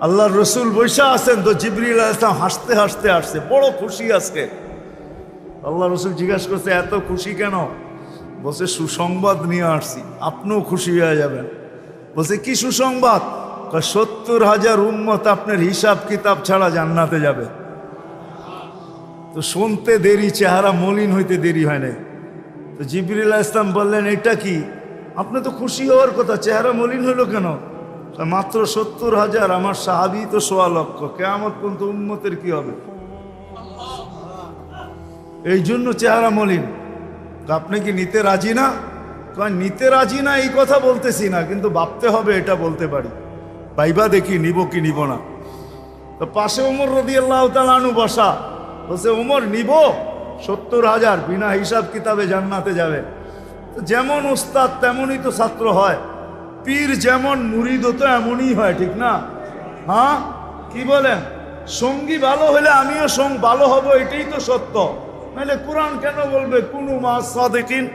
আল্লাহর রসুল বৈশা আছেন, তো জিবরিল আলাইহিস সালাম হাসতে হাসতে আসছে, বড় খুশি আজকে। আল্লাহ রসুল জিজ্ঞাসা করছে এত খুশি কেন? বলছে সুসংবাদ নিয়ে আসছি, আপনিও খুশি হয়ে যাবেন। বলছে কি সুসংবাদ? 70,000 উম্মত আপনার হিসাব কিতাব ছাড়া জান্নাতে যাবে। তো শুনতে দেরি, চেহারা মলিন হইতে দেরি হয় নাই। তো জিবরিল আলাইহিস সালাম বললেন এটা কি? আপনি তো খুশি হওয়ার কথা, চেহারা মলিন হলো কেন? মাত্র 70,000, আমার সাহাবী তো 1.25 লক্ষ, কিয়ামত পর্যন্ত উম্মতের কি হবে? এই জন্য চেহারা মলিন। আপনি কি নিতে রাজি না? নিতে রাজি না এই কথা বলতেছি না, কিন্তু ভাবতে হবে এটা বলতে পারি। ভাইবা দেখি নিব কি নিব না। তো পাশে ওমর রাদিয়াল্লাহু তাআলা আনহু বসা, বলছে ওমর নিব 70,000, বিনা হিসাব কিতাবে জান্নাতে যাবে। তো যেমন উস্তাদ তেমনই তো ছাত্র হয়, পীর যেমন মুরিদও তো এমনই হয়, ঠিক না? হ্যাঁ, কি বলেন? সঙ্গী ভালো হলে আমিও ভালো হব, এটাই তো সত্য। নাহলে কোরআন কেন বলবে কুনু মা সাদিকিন?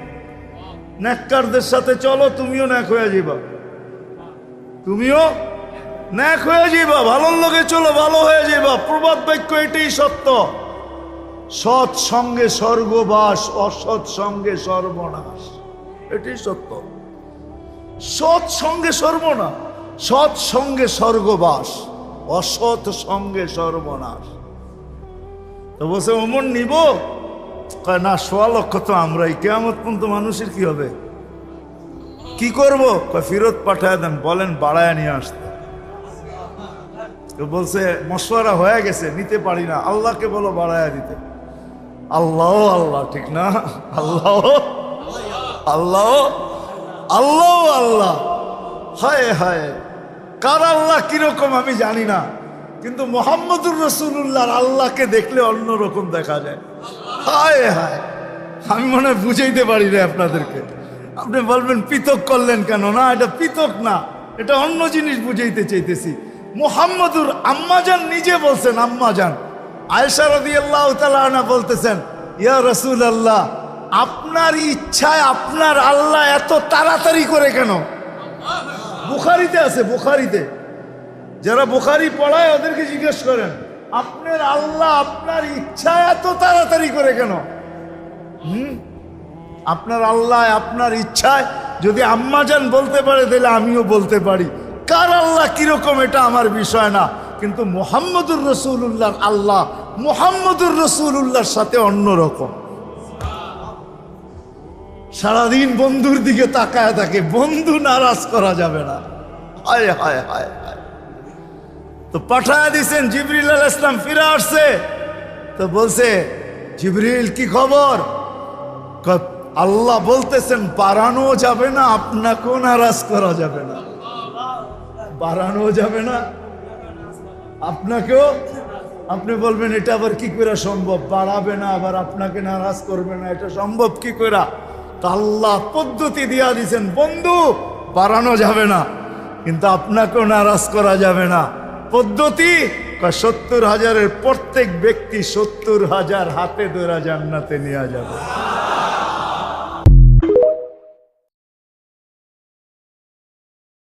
নেককারদের সাথে চলো, তুমিও নেক হয়ে যাবা, তুমিও নেক হয়ে যাবা। ভালোর লোকে চলো, ভালো হয়ে যাবা। প্রবাদ বাক্য এটাই সত্য। সৎ সঙ্গে স্বর্গবাস, অসৎ সঙ্গে সর্বনাশ, এটাই সত্য। সৎ সঙ্গে সর্বনাশ, সৎ সঙ্গে স্বর্গবাস, অসৎ সঙ্গে সর্বনাশ। তো বলছে ওমর নিব? না, 1.25 লক্ষ তো আমরাই, কিয়ামত পর্যন্ত মানুষের কি হবে? কি করবো? ফেরত পাঠায় দেন, বলেন বাড়ায় নিয়ে আসতে। তো বলছে মশওয়ারা হয়ে গেছে, নিতে পারি না, আল্লাহকে বলো বাড়ায় দিতে। আল্লাহ আল্লাহ, ঠিক না? আল্লাহ আল্লাহ আল্লাহ আল্লাহ, হায় হায়, কার আল্লাহ কিরকম আমি জানি না, কিন্তু মুহাম্মদুর রাসূলুল্লাহর আল্লাহকে দেখলে অন্যরকম দেখা যায়। হায় হায়, আমি মনে হয় বুঝাইতে পারি না আপনাদেরকে। আপনি বলবেন পৃথক করলেন কেন? না, এটা পৃথক না, এটা অন্য জিনিস বুঝাইতে চাইতেছি। মুহাম্মদুর আম্মাজান নিজে বলছেন, আম্মাজান আয়েশা রাদিয়াল্লাহু তাআলা আনহা বলতেছেন, ইয়া রাসূলুল্লাহ, আপনার ইচ্ছায় আপনার আল্লাহ এত তাড়াতাড়ি করে কেন? বুখারীতে আছে, বুখারীতে, যারা বুখারী পড়ায় ওদেরকে জিজ্ঞেস করেন, আপনার আল্লাহ আপনার ইচ্ছায় এত তাড়াতাড়ি করে কেন? আপনার আল্লাহ আপনার ইচ্ছায় যদি আম্মাজান বলতে পারে, তাহলে আমিও বলতে পারি। কার আল্লাহ কিরকম এটা আমার বিষয় না, কিন্তু মুহাম্মদুর রাসূলুল্লাহর আল্লাহ মুহাম্মদুর রাসূলুল্লাহর সাথে অন্যরকম। সারাদিন বন্ধুর দিকে তাকায় থাকে, বন্ধু নারাজ করা যাবে না। হায় হায় হায় হায়। তো পাঠায় দিছেন, জিবরিল আলাইহিস সালাম ফিরে আসছে। তো বলছে জিবরিল কি খবর? আল্লাহ বলতেছেন বাড়ানো যাবে না, আপনাকেও নারাজ করা যাবে না। বাড়ানো যাবে না, আপনাকেও। আপনি বলবেন এটা আবার কি করে সম্ভব? বাড়াবে না আবার আপনাকে নারাজ করবে না, এটা সম্ভব কি করে? তা আল্লাহ পদ্ধতি দিয়া দিছেন, বন্ধু বাড়ানো যাবে না, কিন্তু আপনাকেও নারাজ করা যাবে না। পদ্ধতি 70,000-এর প্রত্যেক ব্যক্তি 70,000 হাতে ধরে জান্নাতে নিয়ে যাবে।